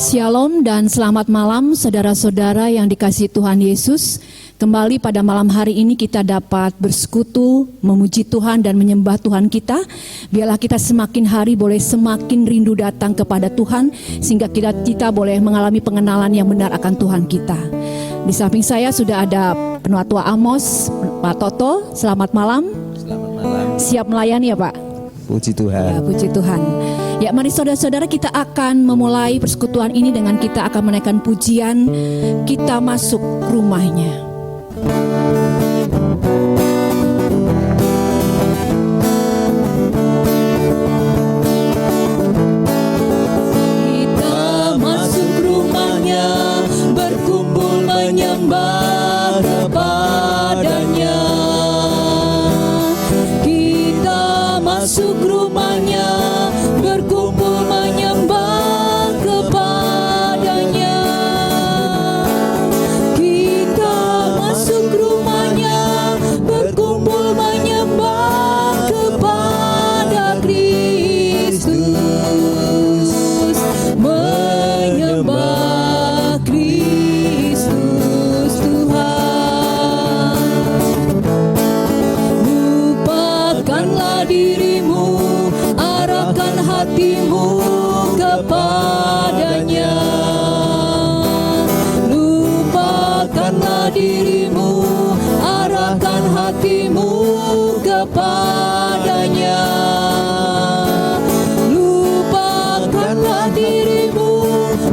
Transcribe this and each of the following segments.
Shalom dan selamat malam saudara-saudara yang dikasihi Tuhan Yesus. Kembali pada malam hari ini kita dapat bersekutu, memuji Tuhan dan menyembah Tuhan kita. Biarlah kita semakin hari boleh semakin rindu datang kepada Tuhan, sehingga kita boleh mengalami pengenalan yang benar akan Tuhan kita. Di samping saya sudah ada Penatua Amos, Pak Toto. Selamat malam. Selamat malam. Siap melayani ya Pak? Puji Tuhan. Ya, puji Tuhan. Ya, mari saudara-saudara, kita akan memulai persekutuan ini dengan kita akan menaikkan pujian Kita Masuk Rumahnya. Kita masuk rumahnya, berkumpul menyembah kepadanya. Kita masuk rumahnya, berkumpul menyembah kepadanya. Kita masuk rumahnya, berkumpul menyembah kepada Kristus. Menyembah Kristus Tuhan. Lupakanlah dirimu, arahkan hatimu kepadanya. Lupakanlah dirimu, arahkan hatimu kepadanya. Lupakanlah dirimu,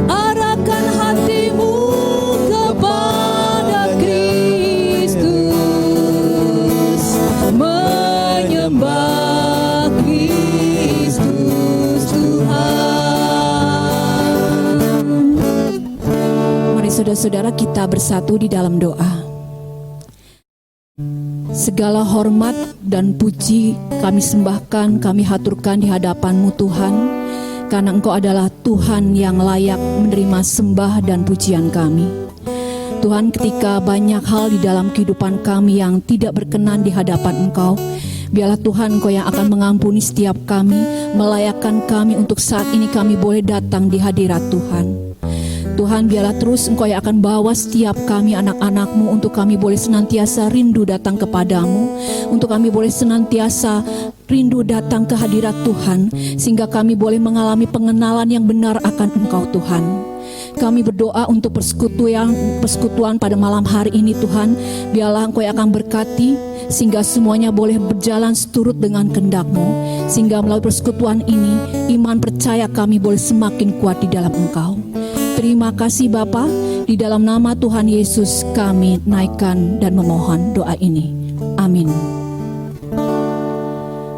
arahkan hatimu kepada Kristus. Menyembah Kristus Tuhan. Mari saudara-saudara kita bersatu di dalam doa. Segala hormat dan puji kami sembahkan, kami haturkan di hadapan-Mu Tuhan, karena Engkau adalah Tuhan yang layak menerima sembah dan pujian kami. Tuhan, ketika banyak hal di dalam kehidupan kami yang tidak berkenan di hadapan Engkau, biarlah Tuhan Engkau yang akan mengampuni setiap kami, melayakkan kami untuk saat ini kami boleh datang di hadirat Tuhan. Tuhan, biarlah terus Engkau yang akan bawa setiap kami anak-anak-Mu untuk kami boleh senantiasa rindu datang kepadamu, untuk kami boleh senantiasa rindu datang ke hadirat Tuhan, sehingga kami boleh mengalami pengenalan yang benar akan Engkau Tuhan. Kami berdoa untuk persekutuan pada malam hari ini Tuhan, biarlah Engkau yang akan berkati, sehingga semuanya boleh berjalan seturut dengan kehendak-Mu, sehingga melalui persekutuan ini, iman percaya kami boleh semakin kuat di dalam Engkau. Terima kasih Bapa, di dalam nama Tuhan Yesus kami naikkan dan memohon doa ini. Amin.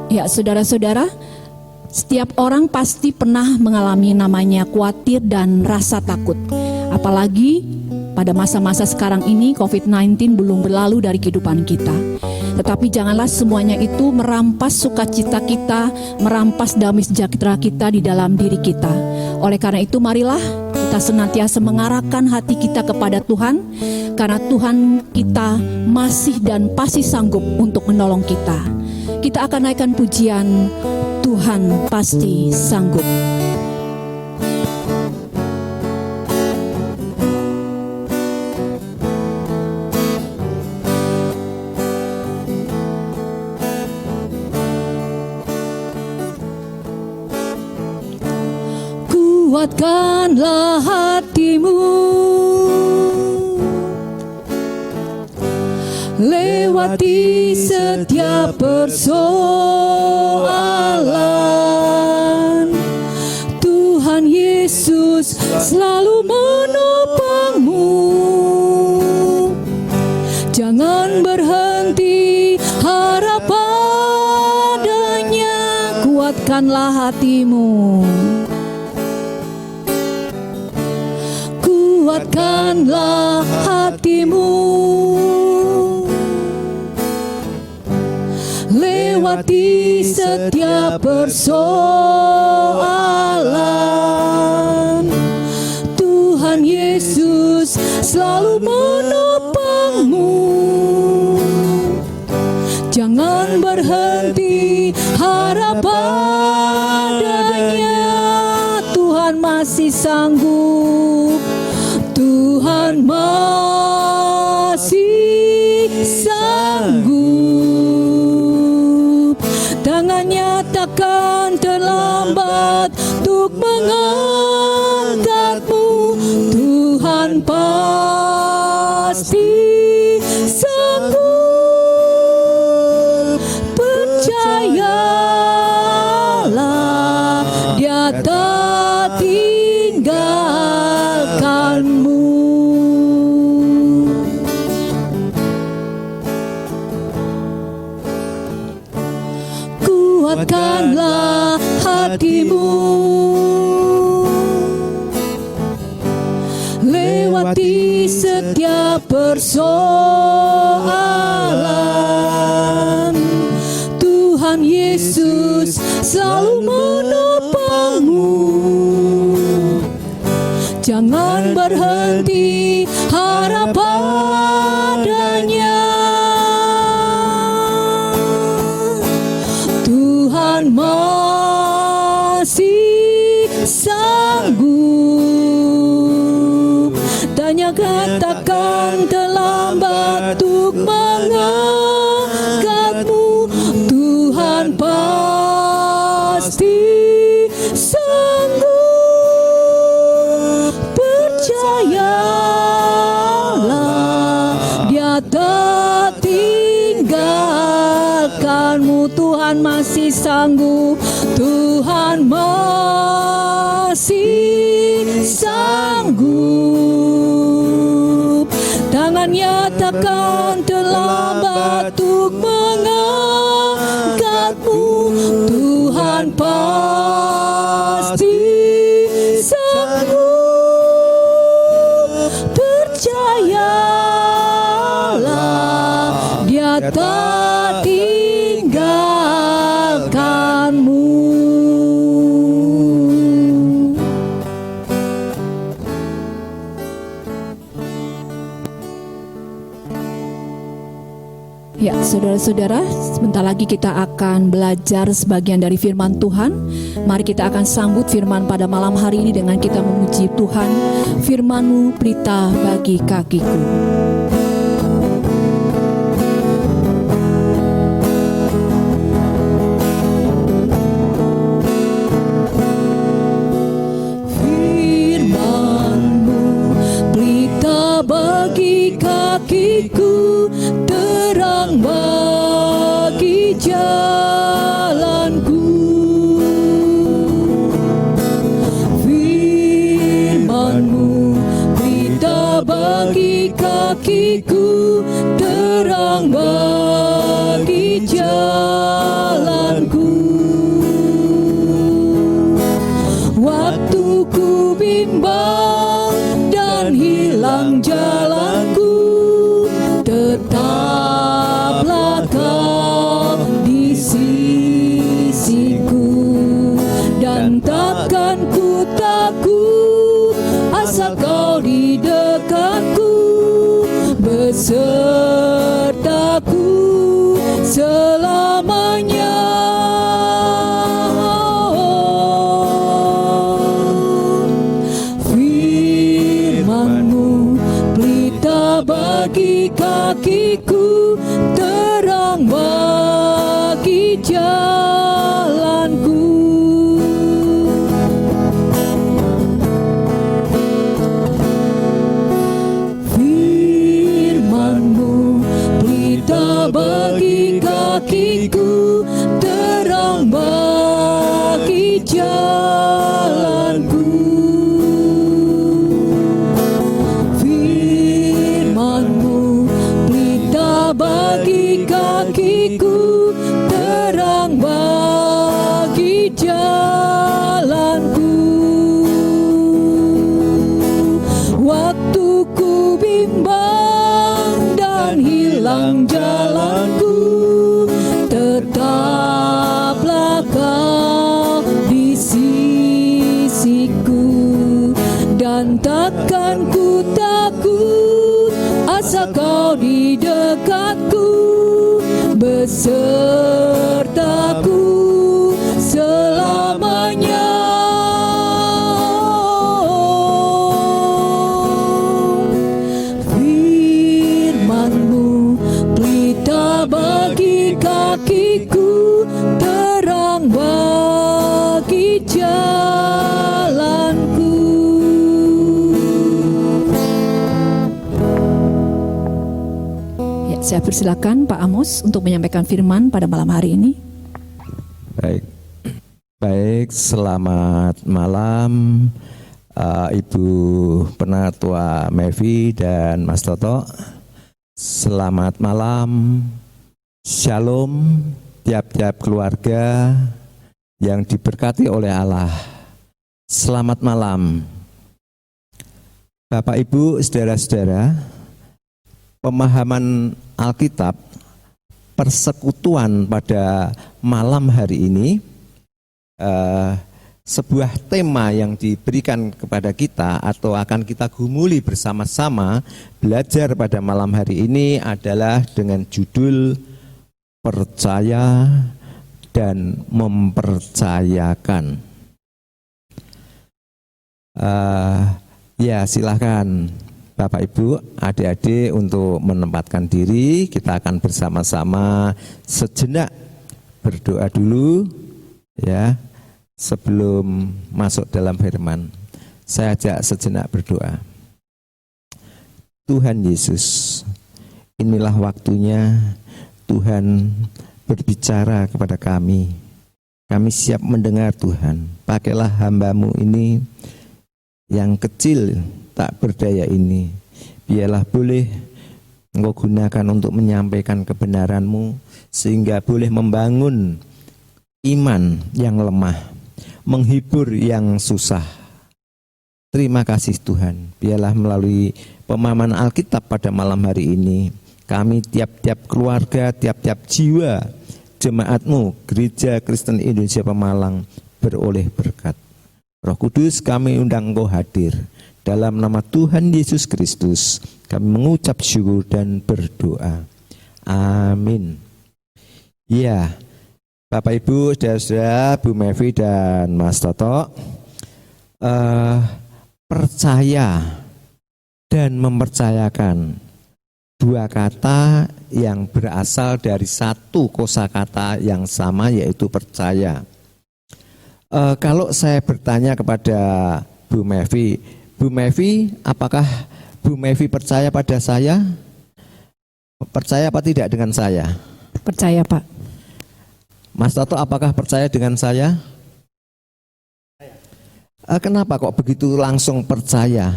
Ya saudara-saudara, setiap orang pasti pernah mengalami namanya khawatir dan rasa takut. Apalagi pada masa-masa sekarang ini COVID-19 belum berlalu dari kehidupan kita. Tetapi janganlah semuanya itu merampas sukacita kita, merampas damai sejahtera kita di dalam diri kita. Oleh karena itu marilah kita senantiasa mengarahkan hati kita kepada Tuhan, karena Tuhan kita masih dan pasti sanggup untuk menolong kita. Kita akan naikkan pujian Tuhan pasti sanggup. Kuatkanlah hatimu, lewati setiap persoalan. Tuhan Yesus selalu menopangmu. Jangan berhenti harap padanya. Kuatkanlah hatimu, kuatkanlah hatimu, lewati setiap persoalan. Tuhan Yesus selalu menopangmu. Jangan berhenti harap padanya. Tuhan masih sanggup. sanggup. Tangannya takkan terlambat untuk mengangkatmu. Tuhan pasti sanggup. Percayalah, Dia tak tinggalkanmu. Kuatkanlah hatimu, lewati setiap persoalan. Tuhan Yesus selalu menopangmu. Jangan berhenti harap padanya. Tuhan masih sanggup. Tanya katakan terlambat untuk mengangkatmu. Tuhan pasti sanggup. Percayalah, Dia tak tinggalkanmu. Tuhan masih sanggup. Tuhan masih sanggup. Tangannya takkan terlambat untuk mengangkatmu. Tuhan pasti sanggup. Percayalah, Dia tak tinggalkanmu. Ya, saudara-saudara, sebentar lagi kita akan belajar sebagian dari firman Tuhan. Mari kita akan sambut firman pada malam hari ini dengan kita memuji Tuhan. Firman-Mu pelita bagi kakiku. Firman-Mu pelita bagi kakiku, terang bagi jalanku. Firman-Mu pelita bagi kakiku, terang bagi jalanku. Waktu ku bimbang dan hilang jalanku, tetaplah Kau di sisiku. Dan takkan ku takut, asal Kau di dekatku, besertaku selamanya. Firman-Mu pelita bagi kakiku, terang bagi jalanku. Firman-Mu pelita bagi kakiku, terang bagi jalanku. Firman-Mu pelita bagi kakiku, terang bagi jalanku. Waktu ku bimbang dan hilang jalanku, tetaplah Kau di sisiku. Dan takkan ku takut, asal Kau di dekatku, besertaku selamanya. Firman-Mu pelita bagi kakiku, terang bagi jalanku. Ya, saya persilakan Pak Amos untuk menyampaikan firman pada malam hari ini. Baik, selamat malam Ibu Penatua Mevi dan Mas Toto. Selamat malam, Shalom tiap-tiap keluarga yang diberkati oleh Allah. Selamat malam Bapak Ibu, saudara-saudara. Pemahaman Alkitab persekutuan pada malam hari ini sebuah tema yang diberikan kepada kita atau akan kita gumuli bersama-sama belajar pada malam hari ini adalah dengan judul percaya dan mempercayakan. Ya, silahkan Bapak Ibu, adik-adik untuk menempatkan diri. Kita akan bersama-sama sejenak berdoa dulu ya. Sebelum masuk dalam firman, saya ajak sejenak berdoa. Tuhan Yesus, inilah waktunya Tuhan berbicara kepada kami. Kami siap mendengar Tuhan. Pakailah hamba-Mu ini yang kecil tak berdaya ini. Biarlah boleh Engkau gunakan untuk menyampaikan kebenaran-Mu sehingga boleh membangun iman yang lemah, menghibur yang susah. Terima kasih Tuhan. Biarlah melalui pemahaman Alkitab pada malam hari ini, kami tiap-tiap keluarga, tiap-tiap jiwa jemaat-Mu Gereja Kristen Indonesia Pemalang beroleh berkat. Roh Kudus, kami undang Engkau hadir. Dalam nama Tuhan Yesus Kristus kami mengucap syukur dan berdoa. Amin. Ya, Bapak Ibu, saudara-saudara, Bu Mevi dan Mas Toto, percaya dan mempercayakan, dua kata yang berasal dari satu kosakata yang sama, yaitu percaya. Kalau saya bertanya kepada Bu Mevi, apakah Bu Mevi percaya pada saya? Percaya apa tidak dengan saya? Percaya, Pak. Mas Toto, apakah percaya dengan saya? Kenapa kok begitu langsung percaya?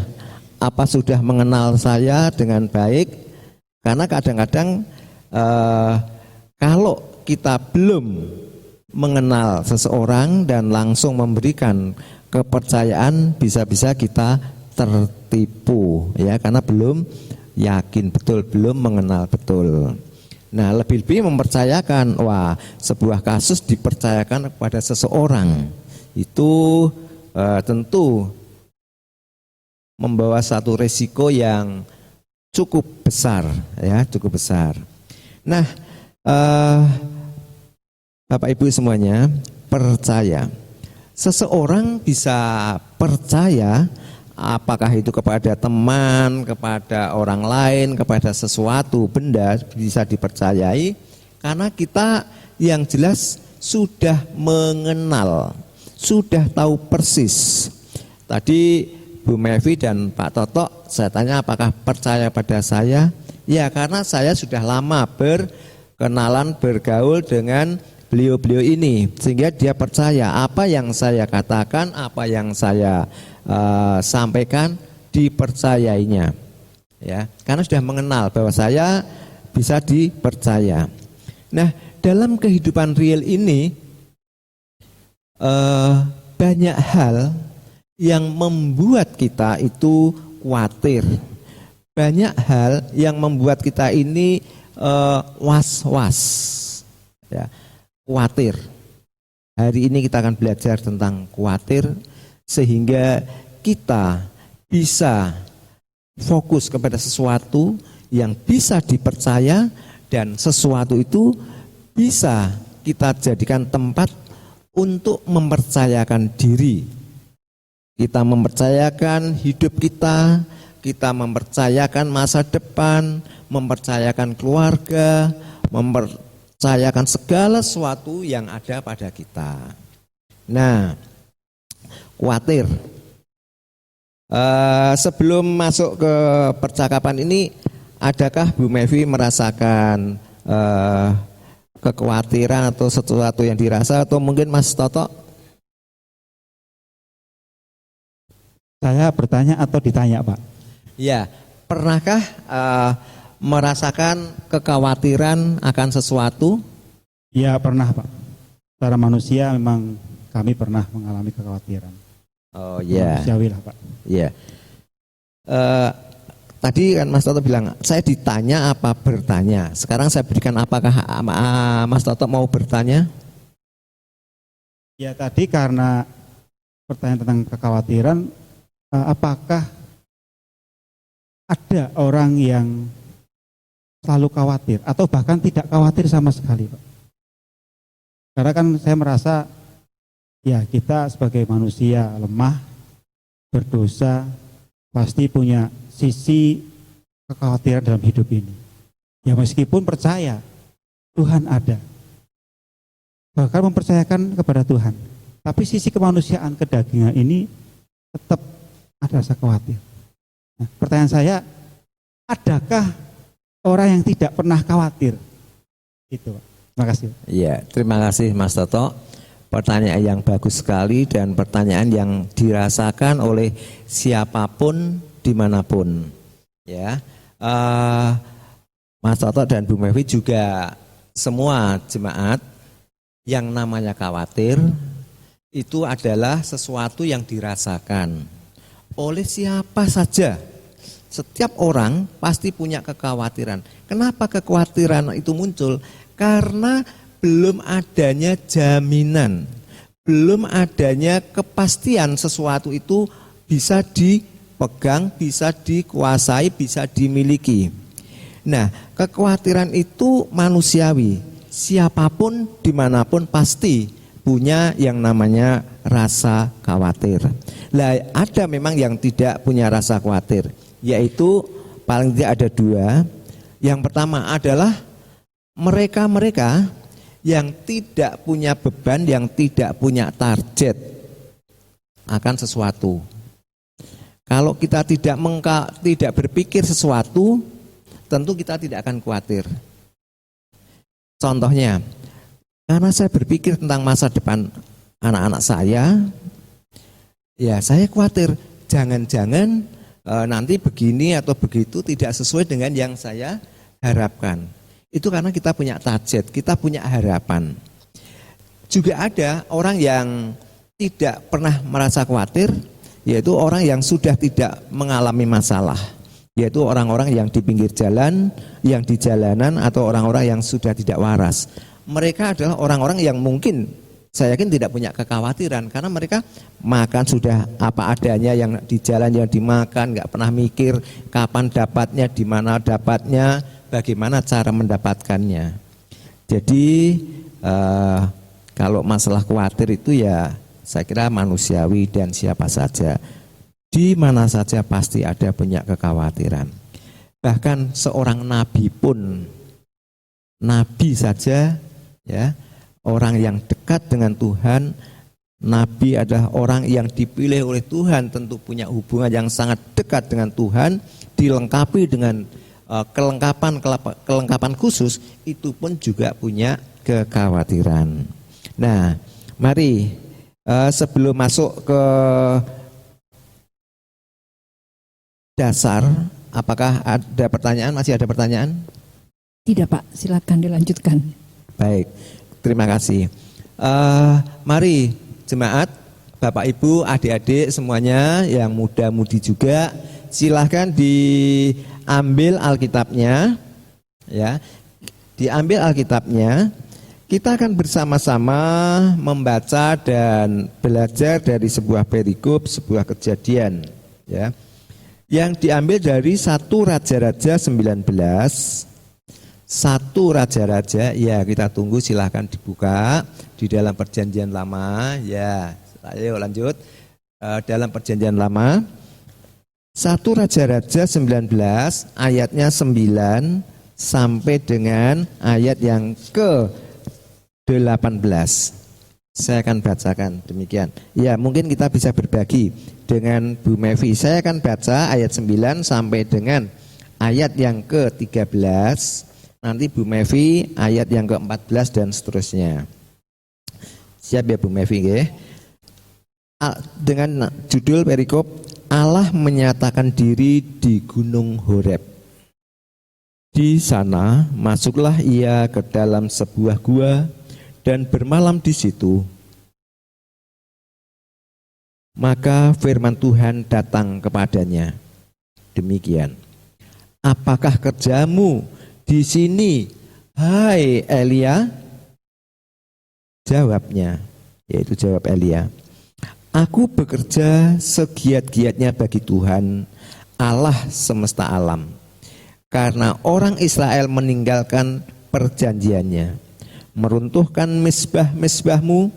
Apa sudah mengenal saya dengan baik? Karena kadang-kadang kalau kita belum mengenal seseorang dan langsung memberikan kepercayaan, bisa-bisa kita tertipu, ya, karena belum yakin betul, belum mengenal betul. Nah, lebih-lebih mempercayakan, sebuah kasus dipercayakan kepada seseorang, itu tentu membawa satu resiko yang cukup besar, ya, cukup besar. Nah, Bapak Ibu semuanya, percaya. Seseorang bisa percaya, apakah itu kepada teman, kepada orang lain, kepada sesuatu benda, bisa dipercayai karena kita yang jelas sudah mengenal, sudah tahu persis. Tadi Bu Mevi dan Pak Toto, saya tanya apakah percaya pada saya? Ya, karena saya sudah lama berkenalan, bergaul dengan beliau-beliau ini, sehingga dia percaya apa yang saya katakan, apa yang saya sampaikan, dipercayainya, ya, karena sudah mengenal bahwa saya bisa dipercaya. Nah, dalam kehidupan real ini banyak hal yang membuat kita itu khawatir, banyak hal yang membuat kita ini was-was, ya, khawatir. Hari ini kita akan belajar tentang khawatir, sehingga kita bisa fokus kepada sesuatu yang bisa dipercaya, dan sesuatu itu bisa kita jadikan tempat untuk mempercayakan diri. Kita mempercayakan hidup kita, kita mempercayakan masa depan, mempercayakan keluarga, mempercayakan segala sesuatu yang ada pada kita. Nah, khawatir. Sebelum masuk ke percakapan ini, adakah Bu Mevi merasakan kekhawatiran atau sesuatu yang dirasa, atau mungkin Mas Toto? Saya bertanya atau ditanya, Pak? Ya, pernahkah merasakan kekhawatiran akan sesuatu? Ya pernah, Pak. Secara manusia memang kami pernah mengalami kekhawatiran. Oh ya. Manusiawi lah, Pak. Ya. Tadi kan Mas Toto bilang, saya ditanya apa bertanya. Sekarang saya berikan, apakah Mas Toto mau bertanya? Ya tadi karena pertanyaan tentang kekhawatiran, apakah ada orang yang selalu khawatir atau bahkan tidak khawatir sama sekali, Pak? Karena kan saya merasa ya kita sebagai manusia lemah, berdosa, pasti punya sisi kekhawatiran dalam hidup ini. Ya meskipun percaya Tuhan ada, bahkan mempercayakan kepada Tuhan, tapi sisi kemanusiaan kedagingan ini tetap ada rasa khawatir. Nah, pertanyaan saya, adakah orang yang tidak pernah khawatir? Itu, Pak. Terima kasih. Iya, terima kasih Mas Toto. Pertanyaan yang bagus sekali dan pertanyaan yang dirasakan oleh siapapun dimanapun. Ya, Mas Toto dan Bu Mevi juga semua jemaat, yang namanya khawatir itu adalah sesuatu yang dirasakan oleh siapa saja. Setiap orang pasti punya kekhawatiran. Kenapa kekhawatiran itu muncul? Karena belum adanya jaminan, belum adanya kepastian sesuatu itu bisa dipegang, bisa dikuasai, bisa dimiliki. Nah, kekhawatiran itu manusiawi. Siapapun, dimanapun pasti punya yang namanya rasa khawatir. Lah, ada memang yang tidak punya rasa khawatir, yaitu paling tidak ada dua. Yang pertama adalah mereka-mereka yang tidak punya beban, yang tidak punya target akan sesuatu. Kalau kita tidak berpikir sesuatu, tentu kita tidak akan khawatir. Contohnya, karena saya berpikir tentang masa depan anak-anak saya, ya saya khawatir jangan-jangan nanti begini atau begitu tidak sesuai dengan yang saya harapkan. Itu karena kita punya target, kita punya harapan. Juga ada orang yang tidak pernah merasa khawatir, yaitu orang yang sudah tidak mengalami masalah, yaitu orang-orang yang di pinggir jalan, yang di jalanan, atau orang-orang yang sudah tidak waras. Mereka adalah orang-orang yang mungkin saya yakin tidak punya kekhawatiran, karena mereka makan sudah apa adanya, yang di jalan yang dimakan, nggak pernah mikir kapan dapatnya, di mana dapatnya, bagaimana cara mendapatkannya. Jadi kalau masalah khawatir itu ya saya kira manusiawi dan siapa saja, di mana saja pasti ada punya kekhawatiran. Bahkan seorang nabi pun, nabi saja ya, orang yang dekat dengan Tuhan, nabi adalah orang yang dipilih oleh Tuhan, tentu punya hubungan yang sangat dekat dengan Tuhan, dilengkapi dengan kelengkapan khusus, itu pun juga punya kekhawatiran. Nah, mari sebelum masuk ke dasar, apakah ada pertanyaan? Masih ada pertanyaan? Tidak, Pak, silakan dilanjutkan. Baik, terima kasih. Mari jemaat, Bapak Ibu, adik-adik semuanya, yang muda-mudi juga, silahkan diambil Alkitabnya, ya, diambil Alkitabnya. Kita akan bersama-sama membaca dan belajar dari sebuah perikop, sebuah kejadian, ya, yang diambil dari 1 Raja-Raja 19. 1 Raja-Raja, ya kita tunggu, silahkan dibuka di dalam perjanjian lama, ya, ayo lanjut, dalam perjanjian lama. 1 Raja-Raja 19 ayatnya 9 sampai dengan ayat yang ke-18. Saya akan bacakan demikian. Ya, mungkin kita bisa berbagi dengan Bu Mevi. Saya akan baca ayat 9 sampai dengan ayat yang ke-13. Nanti Bu Mevi ayat yang ke-14 dan seterusnya. Siap ya Bu Mevi nggih? Dengan judul perikop Allah menyatakan diri di Gunung Horeb. Di sana masuklah ia ke dalam sebuah gua dan bermalam di situ. Maka firman Tuhan datang kepadanya. Demikian. Apakah kerjamu di sini, hai Elia? Jawabnya, yaitu jawab Elia. Aku bekerja segiat-giatnya bagi Tuhan, Allah semesta alam. Karena orang Israel meninggalkan perjanjiannya, meruntuhkan mezbah-mezbahmu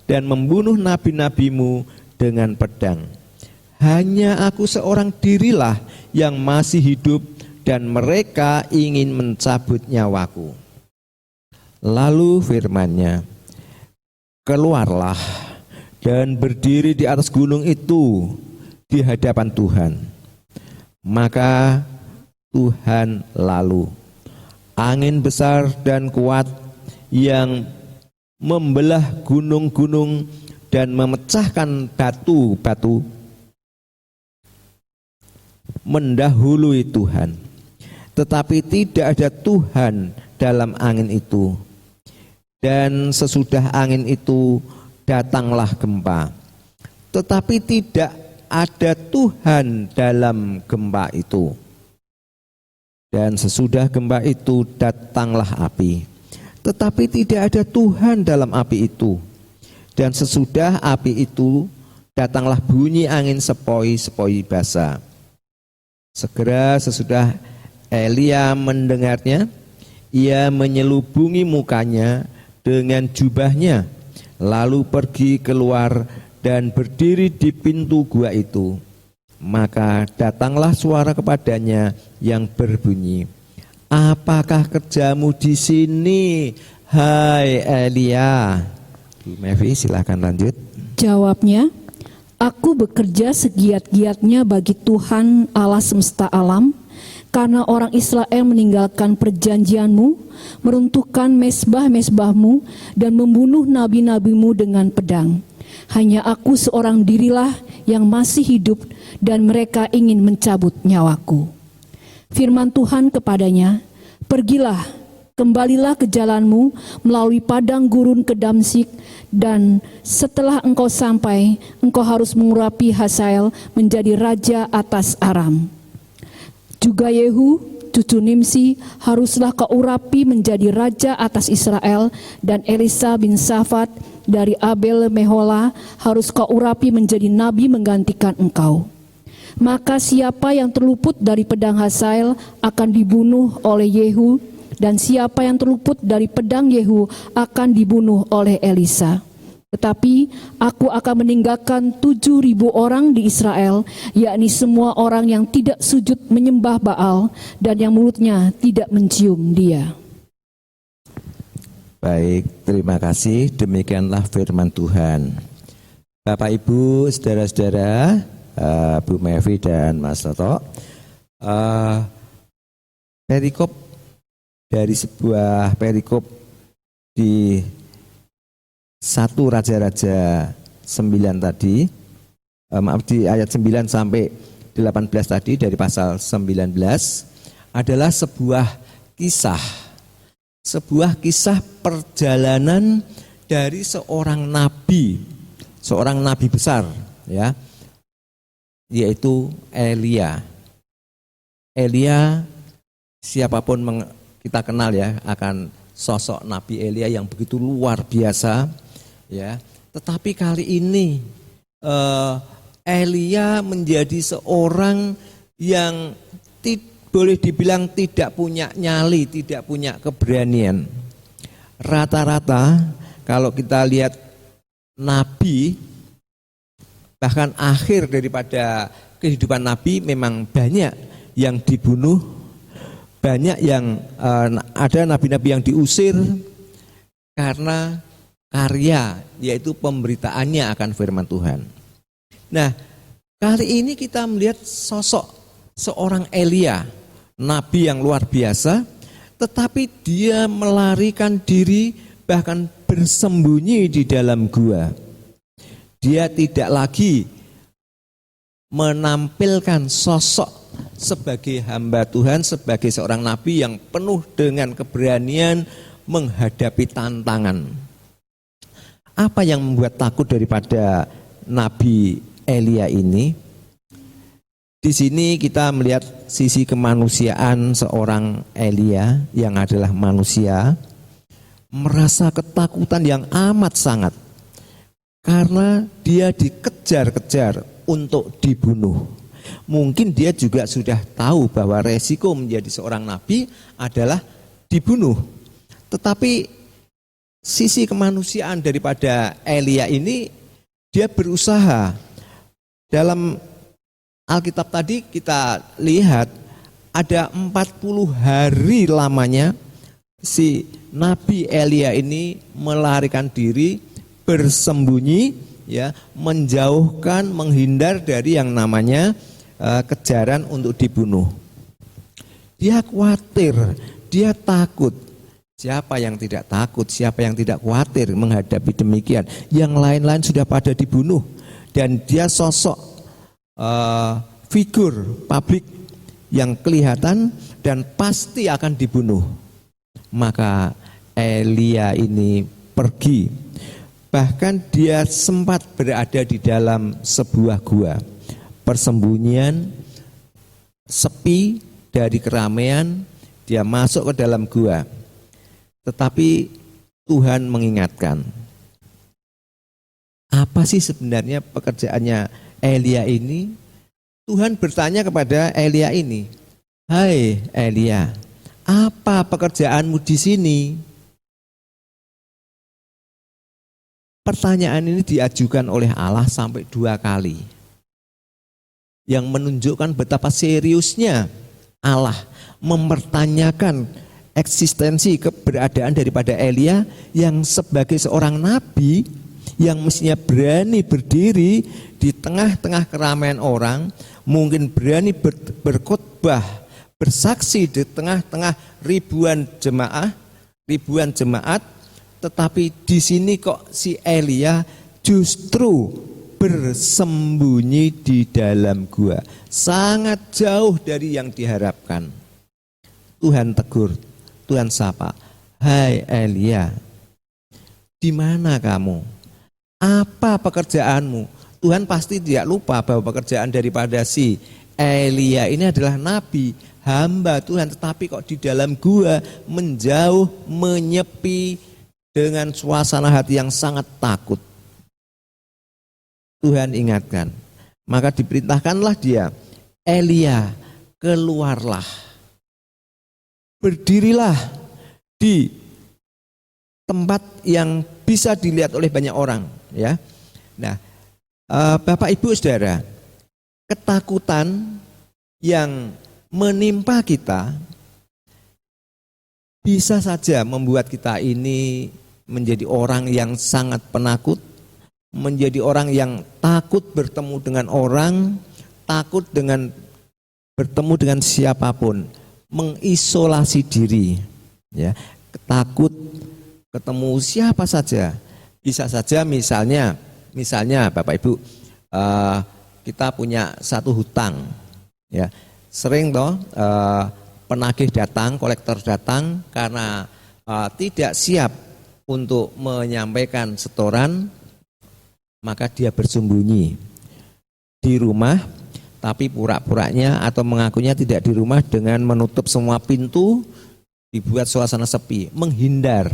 dan membunuh nabi-nabimu dengan pedang. Hanya aku seorang dirilah yang masih hidup dan mereka ingin mencabut nyawaku. Lalu firman-Nya, keluarlah dan berdiri di atas gunung itu di hadapan Tuhan. Maka Tuhan lalu, angin besar dan kuat yang membelah gunung-gunung dan memecahkan batu-batu mendahului Tuhan. Tetapi tidak ada Tuhan dalam angin itu. Dan sesudah angin itu datanglah gempa. Tetapi tidak ada Tuhan dalam gempa itu. Dan sesudah gempa itu datanglah api. Tetapi tidak ada Tuhan dalam api itu. Dan sesudah api itu datanglah bunyi angin sepoi-sepoi basah. Segera sesudah Elia mendengarnya, ia menyelubungi mukanya dengan jubahnya, lalu pergi keluar dan berdiri di pintu gua itu. Maka datanglah suara kepadanya yang berbunyi, apakah kerjamu di sini, hai Elia? Bu Mevi, silakan lanjut. Jawabnya, aku bekerja segiat-giatnya bagi Tuhan Allah semesta alam, karena orang Israel meninggalkan perjanjianmu, meruntuhkan mezbah-mezbahmu, dan membunuh nabi-nabimu dengan pedang. Hanya aku seorang dirilah yang masih hidup, dan mereka ingin mencabut nyawaku. Firman Tuhan kepadanya, pergilah, kembalilah ke jalanmu melalui padang gurun ke Damsyik, dan setelah engkau sampai, engkau harus mengurapi Hazael menjadi raja atas Aram. Juga Yehu, cucu Nimsi, haruslah kau urapi menjadi raja atas Israel, dan Elisa bin Safat dari Abel Mehola harus kau urapi menjadi nabi menggantikan engkau. Maka siapa yang terluput dari pedang Hazael akan dibunuh oleh Yehu, dan siapa yang terluput dari pedang Yehu akan dibunuh oleh Elisa. Tetapi aku akan meninggalkan 7.000 orang di Israel, yakni semua orang yang tidak sujud menyembah Baal dan yang mulutnya tidak mencium dia. Baik, terima kasih. Demikianlah firman Tuhan. Bapak Ibu, saudara-saudara, Bu Mevi dan Mas Toto, perikop dari sebuah perikop di 1 Raja-Raja 9 tadi, di ayat 9 sampai 18 tadi dari pasal 19 adalah sebuah kisah perjalanan dari seorang nabi besar, ya, yaitu Elia. Elia, siapapun kita kenal ya akan sosok Nabi Elia yang begitu luar biasa, ya. Tetapi kali ini Elia menjadi seorang yang boleh dibilang tidak punya nyali, tidak punya keberanian. Rata-rata kalau kita lihat nabi, bahkan akhir daripada kehidupan nabi memang banyak yang dibunuh banyak yang ada nabi-nabi yang diusir karena karya, yaitu pemberitaannya akan firman Tuhan. Nah, kali ini kita melihat sosok seorang Elia, nabi yang luar biasa, tetapi dia melarikan diri, bahkan bersembunyi di dalam gua. Dia tidak lagi menampilkan sosok sebagai hamba Tuhan, sebagai seorang nabi yang penuh dengan keberanian menghadapi tantangan. Apa yang membuat takut daripada Nabi Elia ini? Di sini kita melihat sisi kemanusiaan seorang Elia yang adalah manusia, merasa ketakutan yang amat sangat karena dia dikejar-kejar untuk dibunuh. Mungkin dia juga sudah tahu bahwa resiko menjadi seorang nabi adalah dibunuh. Tetapi sisi kemanusiaan daripada Elia ini, dia berusaha. Dalam Alkitab tadi kita lihat ada 40 hari lamanya si Nabi Elia ini melarikan diri, bersembunyi, ya, menjauhkan, menghindar dari yang namanya kejaran untuk dibunuh. Dia khawatir, dia takut. Siapa yang tidak takut, siapa yang tidak khawatir menghadapi demikian? Yang lain-lain sudah pada dibunuh, dan dia sosok figur publik yang kelihatan dan pasti akan dibunuh. Maka Elia ini pergi. Bahkan dia sempat berada di dalam sebuah gua, persembunyian, sepi dari keramaian, dia masuk ke dalam gua. Tetapi Tuhan mengingatkan, apa sih sebenarnya pekerjaannya Elia ini? Tuhan bertanya kepada Elia ini, "Hai Elia, apa pekerjaanmu di sini?" Pertanyaan ini diajukan oleh Allah sampai 2 kali, yang menunjukkan betapa seriusnya Allah mempertanyakan eksistensi keberadaan daripada Elia yang sebagai seorang nabi yang mestinya berani berdiri di tengah-tengah keramaian orang, mungkin berani berkhotbah, bersaksi di tengah-tengah ribuan jemaat, tetapi di sini kok si Elia justru bersembunyi di dalam gua, sangat jauh dari yang diharapkan. Tuhan tegur, Tuhan sapa, "Hai Elia, di mana kamu? Apa pekerjaanmu?" Tuhan pasti tidak lupa bahwa pekerjaan daripada si Elia ini adalah nabi, hamba Tuhan, tetapi kok di dalam gua, menjauh, menyepi, dengan suasana hati yang sangat takut. Tuhan ingatkan, maka diperintahkanlah dia, "Elia, keluarlah, berdirilah di tempat yang bisa dilihat oleh banyak orang." Ya, nah, Bapak Ibu Saudara, ketakutan yang menimpa kita bisa saja membuat kita ini menjadi orang yang sangat penakut, menjadi orang yang takut bertemu dengan orang, takut dengan bertemu dengan siapapun, mengisolasi diri, ya, takut ketemu siapa saja. Bisa saja misalnya Bapak Ibu, kita punya satu hutang, ya, sering toh penagih datang, kolektor datang karena tidak siap untuk menyampaikan setoran, maka dia bersembunyi di rumah, tapi pura-puranya atau mengakunya tidak di rumah dengan menutup semua pintu, dibuat suasana sepi, menghindar.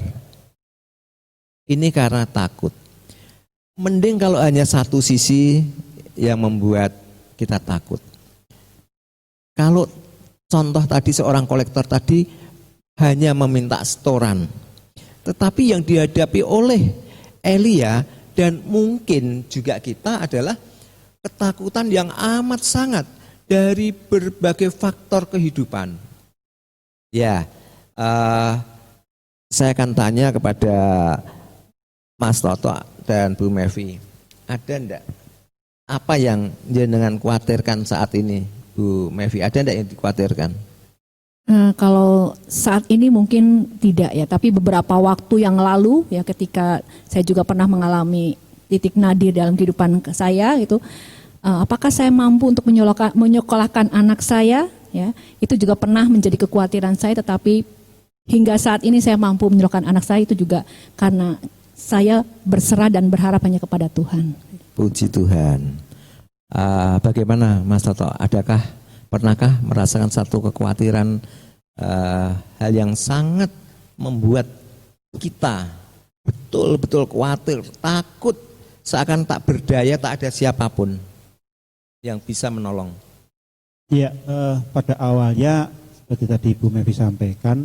Ini karena takut. Mending kalau hanya satu sisi yang membuat kita takut. Kalau contoh tadi seorang kolektor tadi hanya meminta setoran, tetapi yang dihadapi oleh Elia dan mungkin juga kita adalah ketakutan yang amat sangat dari berbagai faktor kehidupan. Ya, saya akan tanya kepada Mas Toto dan Bu Mevi, ada enggak apa yang jenengan khawatirkan saat ini, Bu Mevi? Ada enggak yang dikhawatirkan? Kalau saat ini mungkin tidak ya, tapi beberapa waktu yang lalu ya, ketika saya juga pernah mengalami titik nadir dalam kehidupan saya itu, apakah saya mampu untuk menyekolahkan anak saya ya, itu juga pernah menjadi kekhawatiran saya, tetapi hingga saat ini saya mampu menyekolahkan anak saya, itu juga karena saya berserah dan berharap hanya kepada Tuhan. Puji Tuhan. Bagaimana Mas Toto? Pernahkah merasakan satu kekhawatiran, hal yang sangat membuat kita betul-betul khawatir, takut, seakan tak berdaya, tak ada siapapun yang bisa menolong? Ya, pada awalnya seperti tadi Ibu Mevi sampaikan,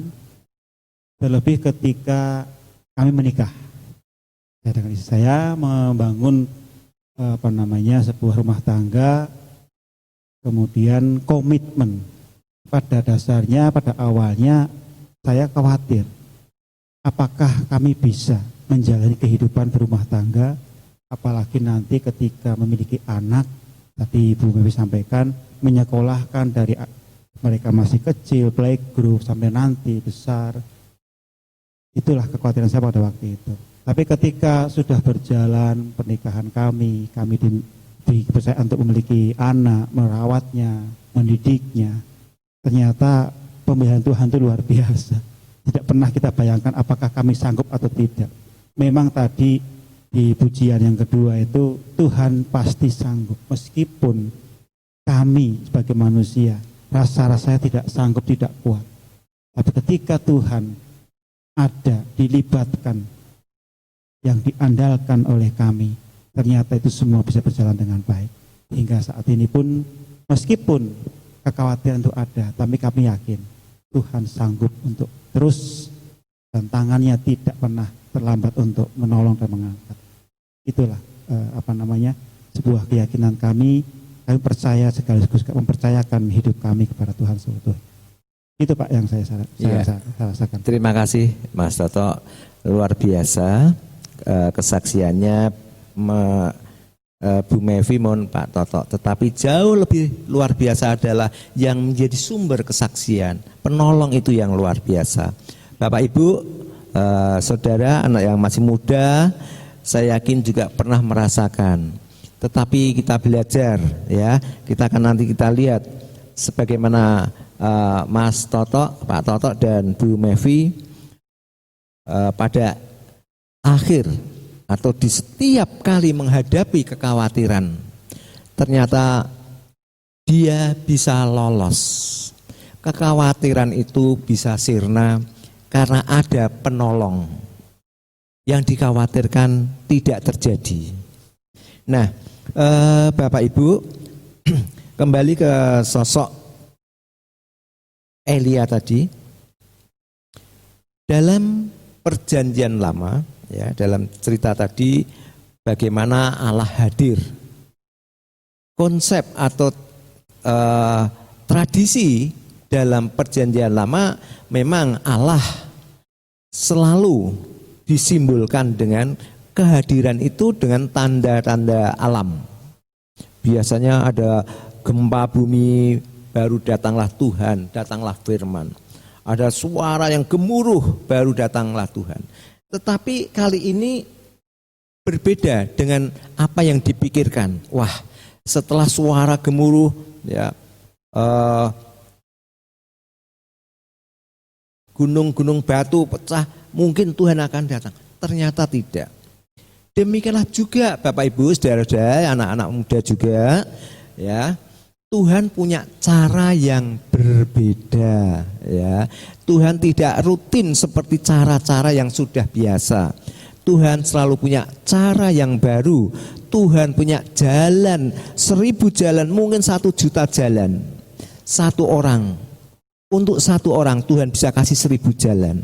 terlebih ketika kami menikah. Saya dengan istri saya membangun sebuah rumah tangga, kemudian komitmen. Pada dasarnya, pada awalnya saya khawatir, apakah kami bisa menjalani kehidupan berumah tangga, apalagi nanti ketika memiliki anak, tadi Ibu Mevi sampaikan, menyekolahkan dari mereka masih kecil, playgroup, sampai nanti besar. Itulah kekhawatiran saya pada waktu itu. Tapi ketika sudah berjalan pernikahan kami dipercaya untuk memiliki anak, merawatnya, mendidiknya, ternyata pemeliharaan Tuhan itu luar biasa. Tidak pernah kita bayangkan apakah kami sanggup atau tidak. Memang tadi di pujian yang kedua itu, Tuhan pasti sanggup. Meskipun kami sebagai manusia, rasa-rasanya tidak sanggup, tidak kuat. Tapi ketika Tuhan ada, dilibatkan, yang diandalkan oleh kami, ternyata itu semua bisa berjalan dengan baik. Hingga saat ini pun, meskipun kekhawatiran itu ada, tapi kami yakin Tuhan sanggup untuk terus, dan tangannya tidak pernah terlambat untuk menolong dan mengangkat. Itulah sebuah keyakinan kami percaya sekaligus mempercayakan hidup kami kepada Tuhan seutuhnya. Itu Pak yang saya rasakan. Terima kasih Mas Toto, luar biasa kesaksiannya Bu Mevi mohon Pak Toto. Tetapi jauh lebih luar biasa adalah yang menjadi sumber kesaksian, penolong itu yang luar biasa. Bapak Ibu, saudara, anak yang masih muda, saya yakin juga pernah merasakan. Tetapi kita belajar ya, kita akan nanti kita lihat sebagaimana Mas Toto, Pak Toto dan Bu Mevi pada akhir atau di setiap kali menghadapi kekhawatiran, ternyata dia bisa lolos. Kekhawatiran itu bisa sirna karena ada penolong. Yang dikhawatirkan tidak terjadi. Nah, Bapak Ibu, kembali ke sosok Elia tadi. Dalam perjanjian lama, ya, dalam cerita tadi bagaimana Allah hadir. Konsep atau tradisi dalam perjanjian lama memang Allah selalu disimbolkan dengan kehadiran itu dengan tanda-tanda alam. Biasanya ada gempa bumi, baru datanglah Tuhan, datanglah firman. Ada suara yang gemuruh, baru datanglah Tuhan. Tetapi kali ini berbeda dengan apa yang dipikirkan. Wah, setelah suara gemuruh, ya, gunung-gunung batu pecah, mungkin Tuhan akan datang. Ternyata tidak. Demikianlah juga Bapak Ibu, saudara-saudara, anak-anak muda juga, ya. Tuhan punya cara yang berbeda, ya. Tuhan tidak rutin seperti cara-cara yang sudah biasa. Tuhan selalu punya cara yang baru. Tuhan punya jalan, 1000 jalan, mungkin 1 juta jalan. Satu orang, untuk satu orang Tuhan bisa kasih 1000 jalan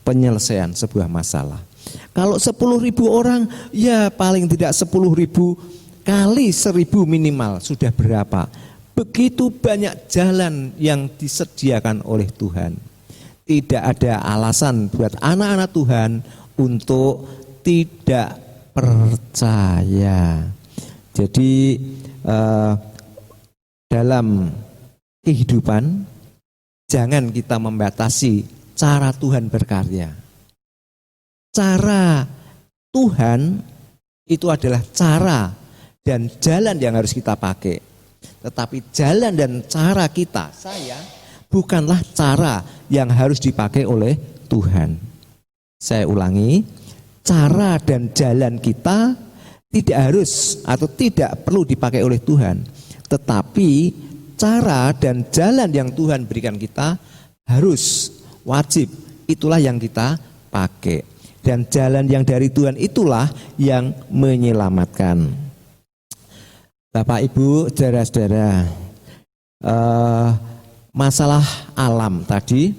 penyelesaian sebuah masalah. Kalau 10.000 orang, ya paling tidak 10.000 kali 1000 minimal, sudah berapa? Begitu banyak jalan yang disediakan oleh Tuhan. Tidak ada alasan buat anak-anak Tuhan untuk tidak percaya. Jadi dalam kehidupan jangan kita membatasi cara Tuhan berkarya. Cara Tuhan itu adalah cara dan jalan yang harus kita pakai. Tetapi jalan dan cara kita, saya, bukanlah cara yang harus dipakai oleh Tuhan. Saya ulangi, cara dan jalan kita tidak harus atau tidak perlu dipakai oleh Tuhan. Tetapi cara dan jalan yang Tuhan berikan kita harus, wajib, itulah yang kita pakai. Dan jalan yang dari Tuhan itulah yang menyelamatkan. Bapak, Ibu, saudara-saudara, masalah alam tadi,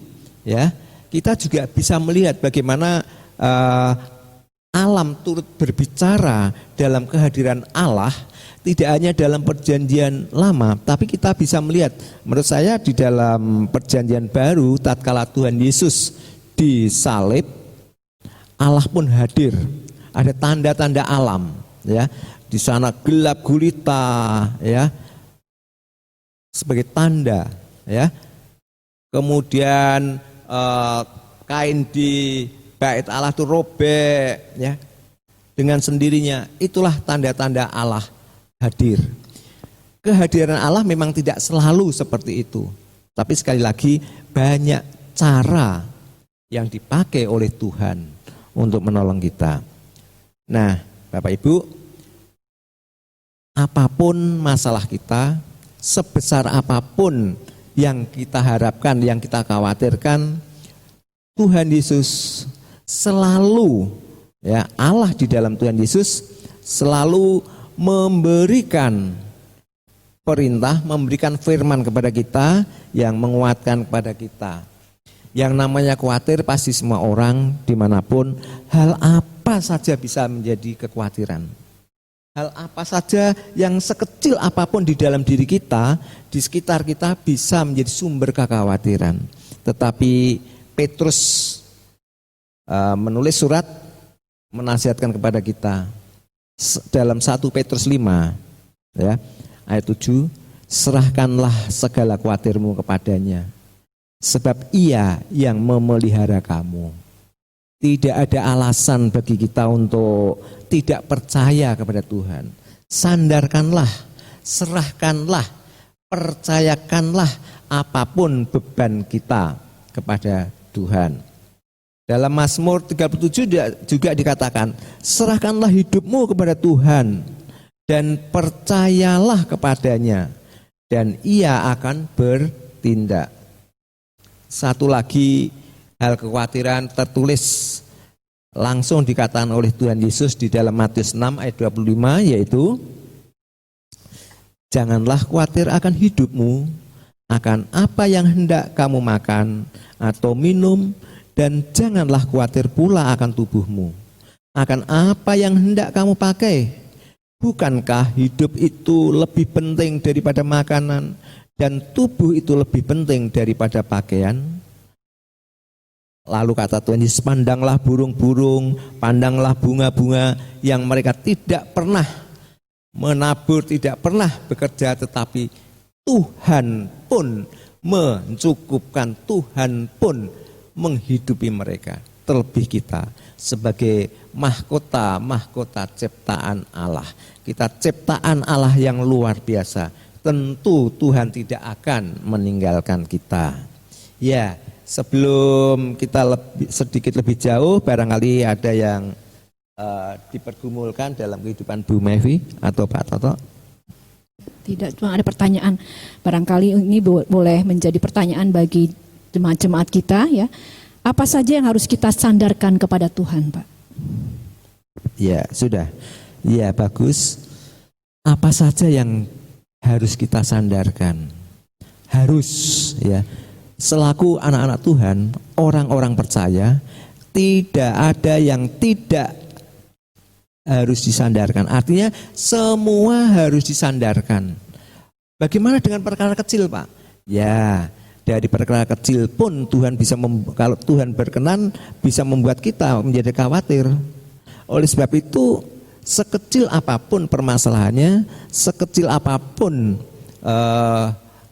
ya, kita juga bisa melihat bagaimana alam turut berbicara dalam kehadiran Allah, tidak hanya dalam perjanjian lama, tapi kita bisa melihat, menurut saya di dalam perjanjian baru, tatkala Tuhan Yesus disalib, Allah pun hadir, ada tanda-tanda alam, ya, di sana gelap gulita, ya, sebagai tanda, ya. Kemudian kain di bait Allah itu robek, ya, dengan sendirinya. Itulah tanda-tanda Allah hadir. Kehadiran Allah memang tidak selalu seperti itu, tapi sekali lagi banyak cara yang dipakai oleh Tuhan untuk menolong kita. Nah, Bapak Ibu, apapun masalah kita, sebesar apapun yang kita harapkan, yang kita khawatirkan, Tuhan Yesus selalu, ya, Allah di dalam Tuhan Yesus selalu memberikan perintah, memberikan firman kepada kita yang menguatkan kepada kita. Yang namanya khawatir pasti semua orang dimanapun, hal apa saja bisa menjadi kekhawatiran. Hal apa saja yang sekecil apapun di dalam diri kita, di sekitar kita bisa menjadi sumber kekhawatiran. Tetapi Petrus menulis surat menasihatkan kepada kita dalam 1 Petrus 5, ya, ayat 7, serahkanlah segala khawatirmu kepadanya, sebab Ia yang memelihara kamu. Tidak ada alasan bagi kita untuk tidak percaya kepada Tuhan. Sandarkanlah, serahkanlah, percayakanlah apapun beban kita kepada Tuhan. Dalam Mazmur 37 juga dikatakan, serahkanlah hidupmu kepada Tuhan dan percayalah kepadanya dan Ia akan bertindak. Satu lagi hal kekhawatiran tertulis langsung dikatakan oleh Tuhan Yesus di dalam Matius 6 ayat 25, yaitu janganlah khawatir akan hidupmu, akan apa yang hendak kamu makan atau minum, dan janganlah khawatir pula akan tubuhmu, akan apa yang hendak kamu pakai. Bukankah hidup itu lebih penting daripada makanan, dan tubuh itu lebih penting daripada pakaian? Lalu kata Tuhan Yesus, pandanglah burung-burung, pandanglah bunga-bunga yang mereka tidak pernah menabur, tidak pernah bekerja, tetapi Tuhan pun mencukupkan, Tuhan pun menghidupi mereka. Terlebih kita sebagai mahkota ciptaan Allah. Kita ciptaan Allah yang luar biasa. Tentu Tuhan tidak akan meninggalkan kita. Ya, sebelum kita sedikit lebih jauh, barangkali ada yang dipergumulkan dalam kehidupan Bu Mevi atau Pak Toto. Tidak, cuma ada pertanyaan. Barangkali ini boleh menjadi pertanyaan bagi jemaat-jemaat kita, ya. Apa saja yang harus kita sandarkan kepada Tuhan, Pak? Ya, sudah. Ya, bagus. Apa saja yang harus kita sandarkan? Harus, ya. Selaku anak-anak Tuhan, orang-orang percaya, tidak ada yang tidak harus disandarkan. Artinya semua harus disandarkan. Bagaimana dengan perkara kecil, Pak? Ya, dari perkara kecil pun Tuhan bisa kalau Tuhan berkenan bisa membuat kita menjadi khawatir. Oleh sebab itu, sekecil apapun permasalahannya, sekecil apapun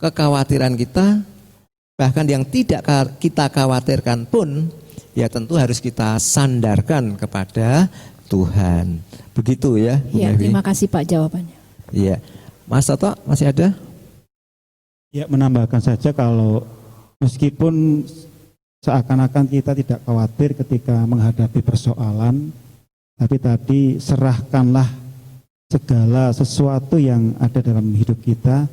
kekhawatiran kita, bahkan yang tidak kita khawatirkan pun, ya tentu harus kita sandarkan kepada Tuhan. Begitu ya, Bu Ya, Mevi? terima kasih Pak jawabannya. Iya, Mas Toto masih ada? Ya, menambahkan saja kalau meskipun seakan-akan kita tidak khawatir ketika menghadapi persoalan, tapi tadi serahkanlah segala sesuatu yang ada dalam hidup kita,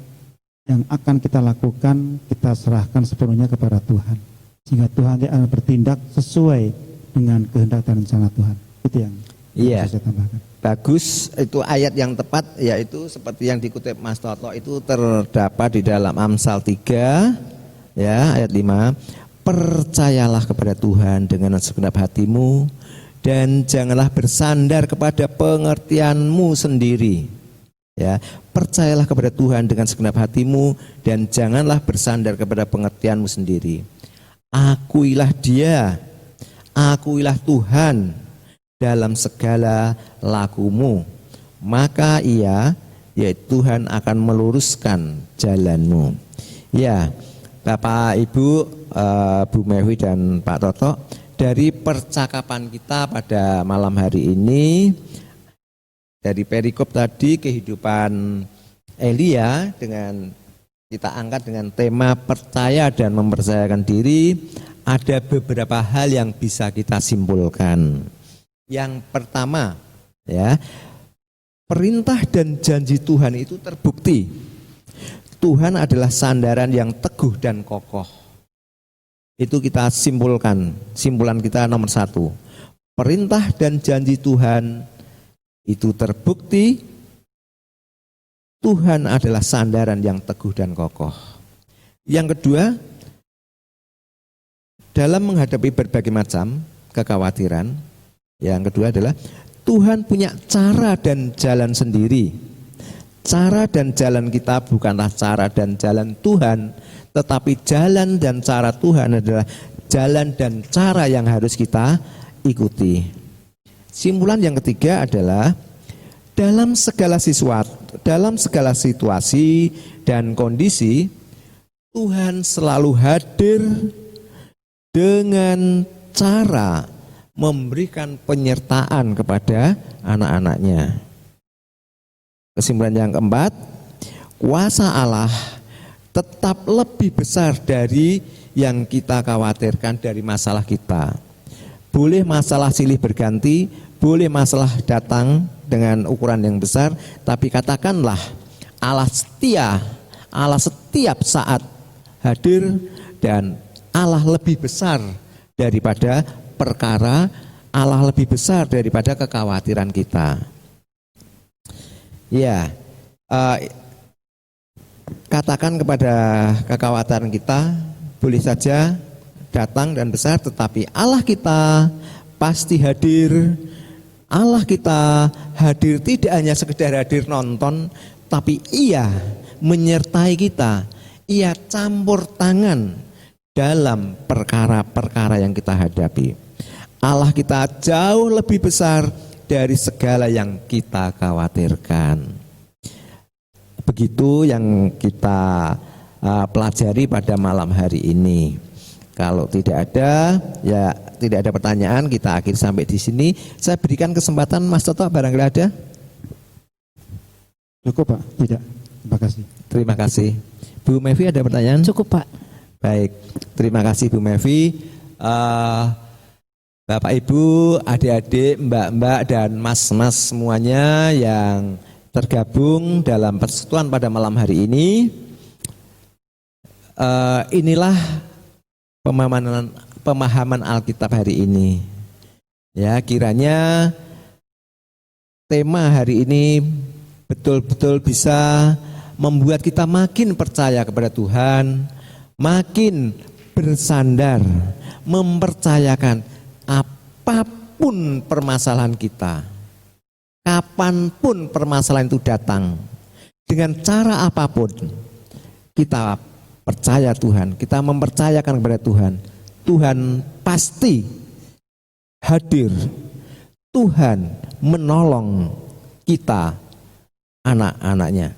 yang akan kita lakukan, kita serahkan sepenuhnya kepada Tuhan. Sehingga Tuhan akan bertindak sesuai dengan kehendak dan rencana Tuhan. Itu yang Iya. bisa saya tambahkan. Bagus, itu ayat yang tepat, yaitu seperti yang dikutip Mas Toto itu terdapat di dalam Amsal 3 ya, ayat 5. Percayalah kepada Tuhan dengan segenap hatimu dan janganlah bersandar kepada pengertianmu sendiri. Ya, percayalah kepada Tuhan dengan segenap hatimu dan janganlah bersandar kepada pengertianmu sendiri. Akuilah Dia, akuilah Tuhan dalam segala lakumu, maka Ia, yaitu Tuhan, akan meluruskan jalanmu. Ya, Bapak Ibu, Bu Mevi dan Pak Toto, dari percakapan kita pada malam hari ini, dari perikop tadi kehidupan Elia dengan kita angkat dengan tema percaya dan mempercayakan diri, ada beberapa hal yang bisa kita simpulkan. Yang pertama, ya, perintah dan janji Tuhan itu terbukti. Tuhan adalah sandaran yang teguh dan kokoh. Itu kita simpulkan, simpulan kita nomor 1. Perintah dan janji Tuhan itu terbukti. Tuhan adalah sandaran yang teguh dan kokoh. Yang kedua, dalam menghadapi berbagai macam kekhawatiran, yang kedua adalah Tuhan punya cara dan jalan sendiri. Cara dan jalan kita bukanlah cara dan jalan Tuhan, tetapi jalan dan cara Tuhan adalah jalan dan cara yang harus kita ikuti. Simpulan yang ketiga adalah dalam segala situasi dan kondisi, Tuhan selalu hadir dengan cara memberikan penyertaan kepada anak-anaknya. Kesimpulan yang keempat, kuasa Allah tetap lebih besar dari yang kita khawatirkan dari masalah kita. Boleh masalah silih berganti, boleh masalah datang dengan ukuran yang besar, tapi katakanlah Allah setia, Allah setiap saat hadir dan Allah lebih besar daripada perkara, Allah lebih besar daripada kekhawatiran kita. Ya, katakan kepada kekhawatiran kita boleh saja datang dan besar, tetapi Allah kita pasti hadir. Allah kita hadir tidak hanya sekedar hadir nonton, tapi Ia menyertai kita. Ia campur tangan dalam perkara-perkara yang kita hadapi. Allah kita jauh lebih besar dari segala yang kita khawatirkan. Begitu yang kita pelajari pada malam hari ini. Kalau tidak ada, ya tidak ada pertanyaan, kita akhir sampai di sini. Saya berikan kesempatan Mas Toto, barangkali ada? Cukup Pak? Tidak. Terima kasih. Terima kasih. Bu Mevi ada pertanyaan? Cukup Pak. Baik, terima kasih Bu Mevi. Bapak Ibu, adik-adik, mbak-mbak dan mas-mas semuanya yang tergabung dalam persekutuan pada malam hari ini, inilah pemahaman Alkitab hari ini. Ya, kiranya tema hari ini betul-betul bisa membuat kita makin percaya kepada Tuhan, makin bersandar, mempercayakan apapun permasalahan kita, kapanpun permasalahan itu datang, dengan cara apapun, kita percaya Tuhan, kita mempercayakan kepada Tuhan, Tuhan pasti hadir. Tuhan menolong kita, anak-anaknya.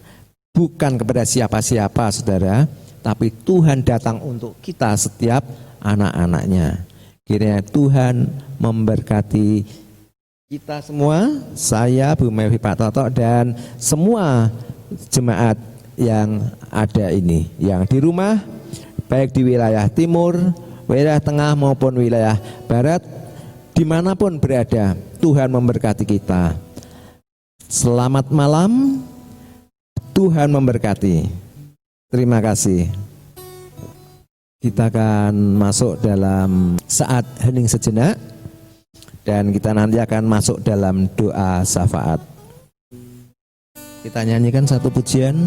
Bukan kepada siapa-siapa, saudara, tapi Tuhan datang untuk kita setiap anak-anaknya. Kiranya Tuhan memberkati kita semua, saya, Bu Mewi, Pak Toto, dan semua jemaat yang ada ini, yang di rumah, baik di wilayah timur, wilayah tengah maupun wilayah barat, dimanapun berada, Tuhan memberkati kita. Selamat malam, Tuhan memberkati. Terima kasih. Kita akan masuk dalam saat hening sejenak, dan kita nanti akan masuk dalam doa syafaat. Kita nyanyikan satu pujian.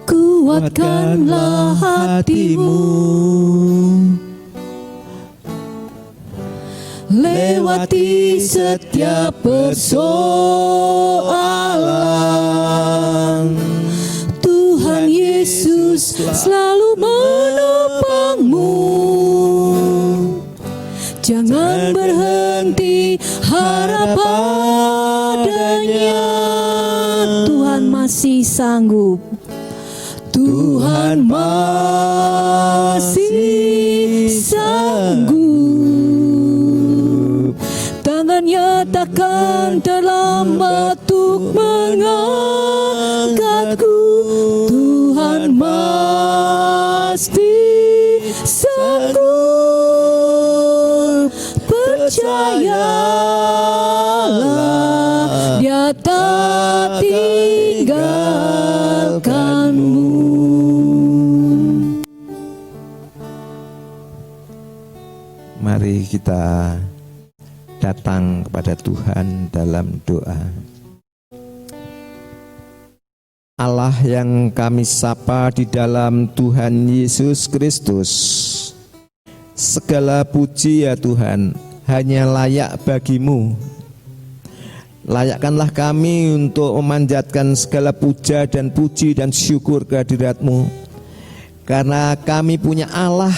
Kuatkanlah hatimu, lewati setiap persoalan. Tuhan Yesus selalu menopangmu. Jangan berhenti harap padanya. Tuhan masih sanggup. Tuhan masih sanggup. Tangannya takkan terlambat untuk mengangkatku. Tuhan pasti sanggup. Percayalah, Dia tak tinggalkanmu. Mari kita datang kepada Tuhan dalam doa. Allah yang kami sapa di dalam Tuhan Yesus Kristus, segala puji ya Tuhan hanya layak bagimu. Layakkanlah kami untuk memanjatkan segala puja dan puji dan syukur kehadirat-Mu, karena kami punya Allah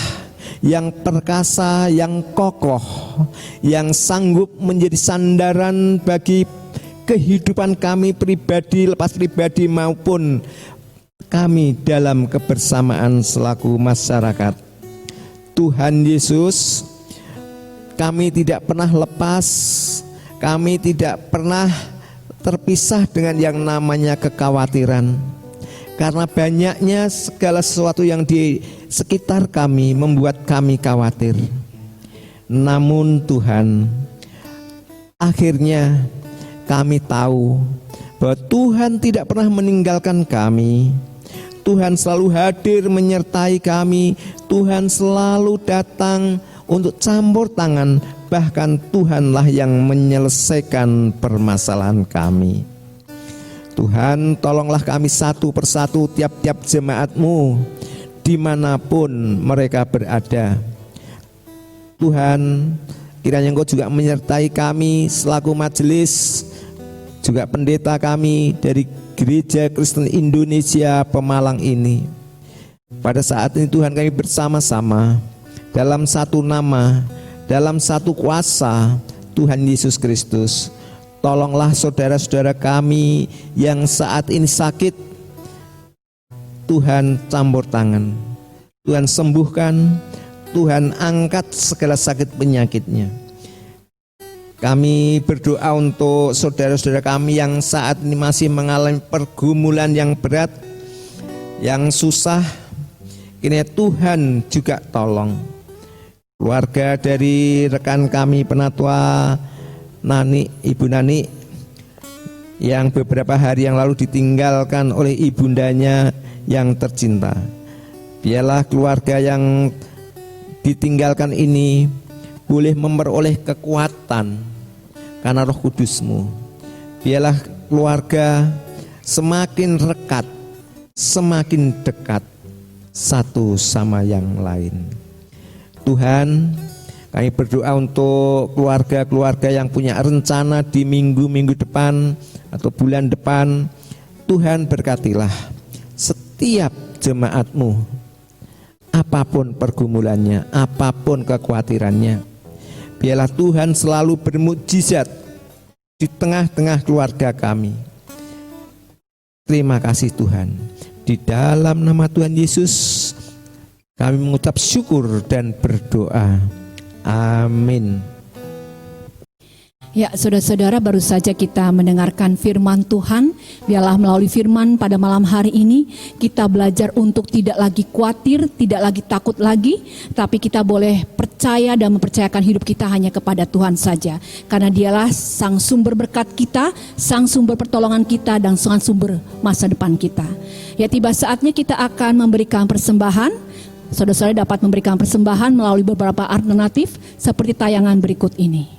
yang perkasa, yang kokoh, yang sanggup menjadi sandaran bagi kehidupan kami pribadi, lepas pribadi maupun kami dalam kebersamaan selaku masyarakat. Tuhan Yesus, kami tidak pernah lepas, kami tidak pernah terpisah dengan yang namanya kekhawatiran. Karena banyaknya segala sesuatu yang di sekitar kami membuat kami khawatir. Namun Tuhan, akhirnya kami tahu bahwa Tuhan tidak pernah meninggalkan kami. Tuhan selalu hadir menyertai kami. Tuhan selalu datang untuk campur tangan. Bahkan Tuhanlah yang menyelesaikan permasalahan kami. Tuhan, tolonglah kami satu persatu, tiap-tiap jemaat-Mu dimanapun mereka berada. Tuhan, kiranya Engkau juga menyertai kami selaku majelis, juga pendeta kami dari Gereja Kristen Indonesia Pemalang ini. Pada saat ini Tuhan, kami bersama-sama dalam satu nama, dalam satu kuasa Tuhan Yesus Kristus. Tolonglah saudara-saudara kami yang saat ini sakit. Tuhan campur tangan, Tuhan sembuhkan, Tuhan angkat segala sakit penyakitnya. Kami berdoa untuk saudara-saudara kami yang saat ini masih mengalami pergumulan yang berat, yang susah. Kiranya Tuhan juga tolong. Keluarga dari rekan kami penatua Nani, Ibu Nani, yang beberapa hari yang lalu ditinggalkan oleh ibundanya yang tercinta. Biarlah keluarga yang ditinggalkan ini boleh memperoleh kekuatan karena Roh Kudus-Mu. Biarlah keluarga semakin rekat, semakin dekat satu sama yang lain. Tuhan, kami berdoa untuk keluarga-keluarga yang punya rencana di minggu-minggu depan atau bulan depan. Tuhan berkatilah, setiap jemaat-Mu, apapun pergumulannya, apapun kekhawatirannya, biarlah Tuhan selalu bermukjizat di tengah-tengah keluarga kami. Terima kasih Tuhan. Di dalam nama Tuhan Yesus kami mengucap syukur dan berdoa. Amin. Ya, saudara-saudara, baru saja kita mendengarkan firman Tuhan. Biarlah melalui firman pada malam hari ini kita belajar untuk tidak lagi khawatir, tidak lagi takut lagi, tapi kita boleh percaya dan mempercayakan hidup kita hanya kepada Tuhan saja. Karena Dialah sang sumber berkat kita, sang sumber pertolongan kita, dan sang sumber masa depan kita. Ya, tiba saatnya kita akan memberikan persembahan. Saudara-saudara dapat memberikan persembahan melalui beberapa alternatif seperti tayangan berikut ini.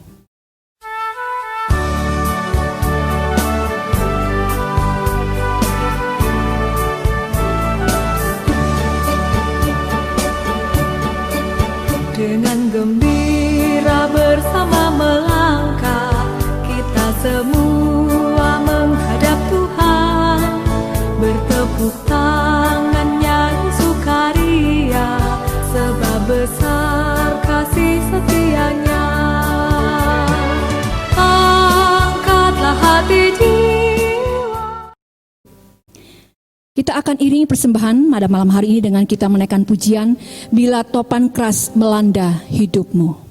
Dengan gembira bersama melangkah, kita semua menghadap Tuhan, bertepuk tangan nyanyi sukaria, sebab besar kasih setianya. Angkatlah hati jiwa. Kita akan iringi persembahan pada malam hari ini dengan kita menaikkan pujian Bila Topan Keras Melanda Hidupmu.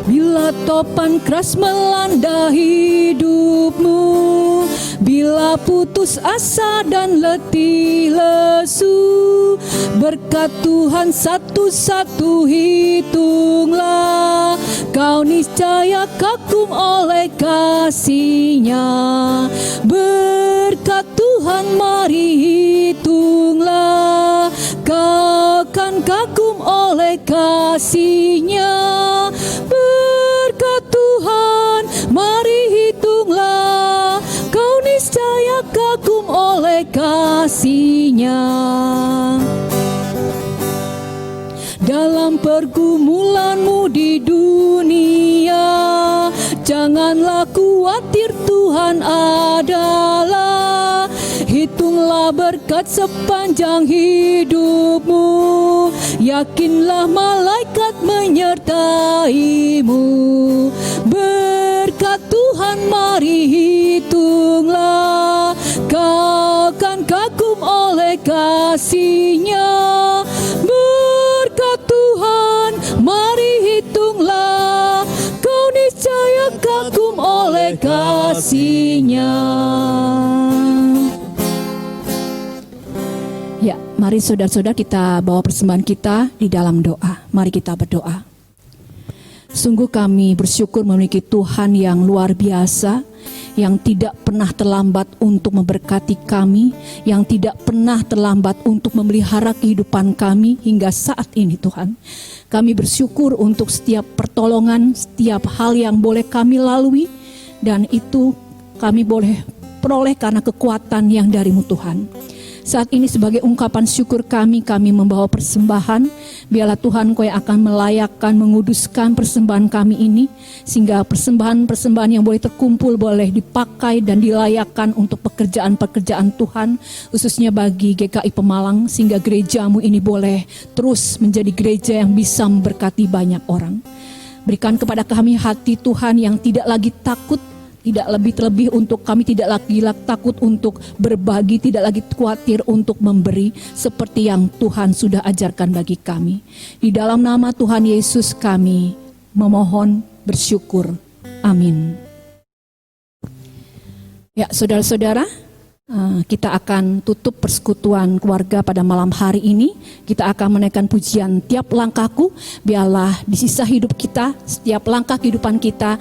Bila topan keras melanda hidupmu, bila putus asa dan letih lesu, berkat Tuhan satu-satu hitunglah, kau niscaya kagum oleh kasih-Nya. Berkat Tuhan mari hitunglah, kau kan kagum oleh kasih-Nya. Berkat Tuhan mari hitunglah, kau niscaya kagum oleh kasih-Nya. Dalam pergumulanmu di dunia, janganlah khawatir, Tuhan adalah. Hitunglah berkat sepanjang hidupmu, yakinlah malaikat menyertaimu. Berkat Tuhan mari hitunglah, kau kan kagum oleh kasih-Nya. Berkat Tuhan mari hitunglah, kau niscaya kagum oleh kasih-Nya. Ya, mari saudara-saudara kita bawa persembahan kita di dalam doa. Mari kita berdoa. Sungguh kami bersyukur memiliki Tuhan yang luar biasa, yang tidak pernah terlambat untuk memberkati kami, yang tidak pernah terlambat untuk memelihara kehidupan kami hingga saat ini Tuhan. Kami bersyukur untuk setiap pertolongan, setiap hal yang boleh kami lalui, dan itu kami boleh peroleh karena kekuatan yang dari-Mu Tuhan. Saat ini sebagai ungkapan syukur kami membawa persembahan. Biarlah Tuhan Kau yang akan melayakkan, menguduskan persembahan kami ini, sehingga persembahan-persembahan yang boleh terkumpul boleh dipakai dan dilayakkan untuk pekerjaan-pekerjaan Tuhan, khususnya bagi GKI Pemalang, sehingga gereja-Mu ini boleh terus menjadi gereja yang bisa memberkati banyak orang. Berikan kepada kami hati Tuhan yang tidak lagi takut, tidak lebih-terlebih untuk kami tidak lagi takut untuk berbagi, tidak lagi khawatir untuk memberi seperti yang Tuhan sudah ajarkan bagi kami. Di dalam nama Tuhan Yesus kami memohon bersyukur. Amin. Ya, saudara-saudara, kita akan tutup persekutuan keluarga pada malam hari ini. Kita akan menaikkan pujian Tiap Langkahku. Biarlah di sisa hidup kita, setiap langkah kehidupan kita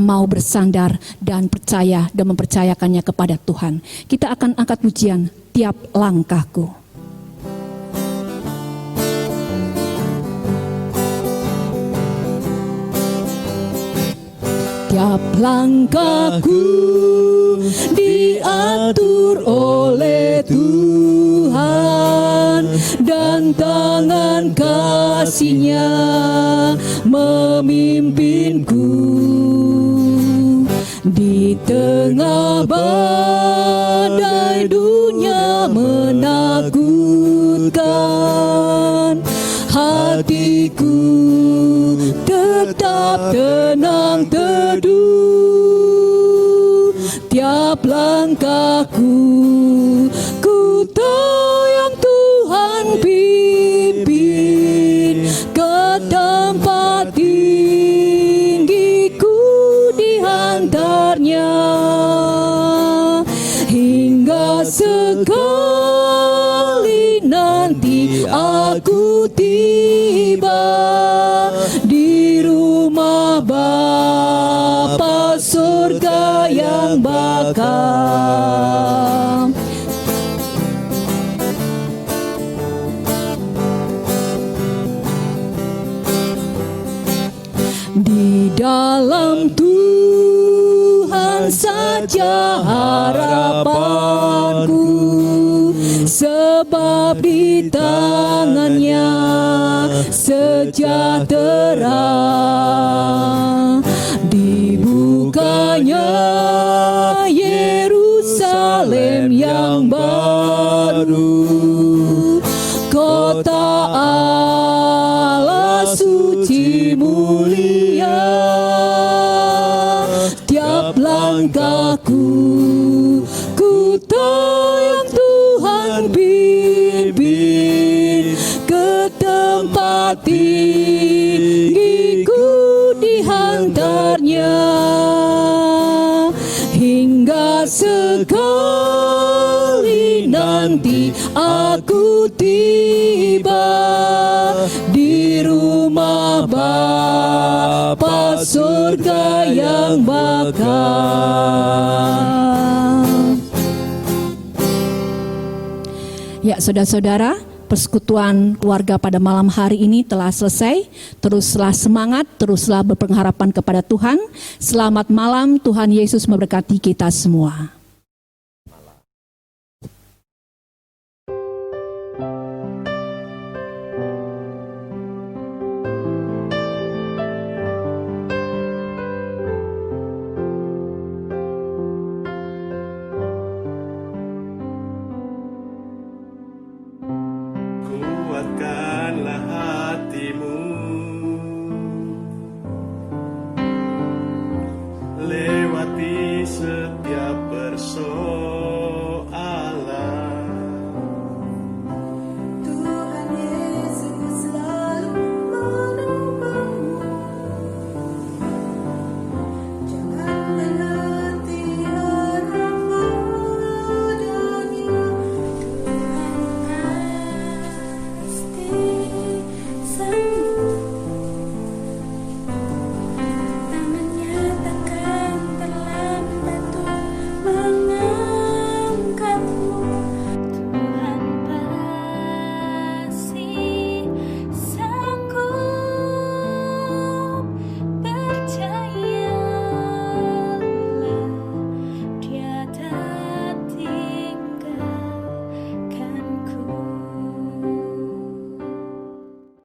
mau bersandar dan percaya dan mempercayakannya kepada Tuhan. Kita akan angkat pujian Tiap Langkahku. Tiap langkahku diatur oleh Tuhan, dan tangan kasih-Nya memimpinku di tengah badai dunia menakutkan. Hatiku tetap tenang teduh, tiap langkahku ku tahu yang Tuhan pimpin ke tempat tinggiku dihantarnya, hingga sekali nanti aku tiba di rumah Bapa surga yang bakal. Di dalam Tuhan saja harapanku, sebab di tangan-Nya sejahtera. Dibukanya Yerusalem yang baru, kota Allah suci mulia. Tiap langkahku ku tahu yang Tuhan pimpin ke tempat tinggiku dihantarnya, hingga sekali nanti aku tiba di rumah Bapa surga yang bakal. Ya, saudara-saudara, persekutuan keluarga pada malam hari ini telah selesai. Teruslah semangat, teruslah berpengharapan kepada Tuhan. Selamat malam, Tuhan Yesus memberkati kita semua. Kuatkanlah hatimu, lewati setiap persoalan.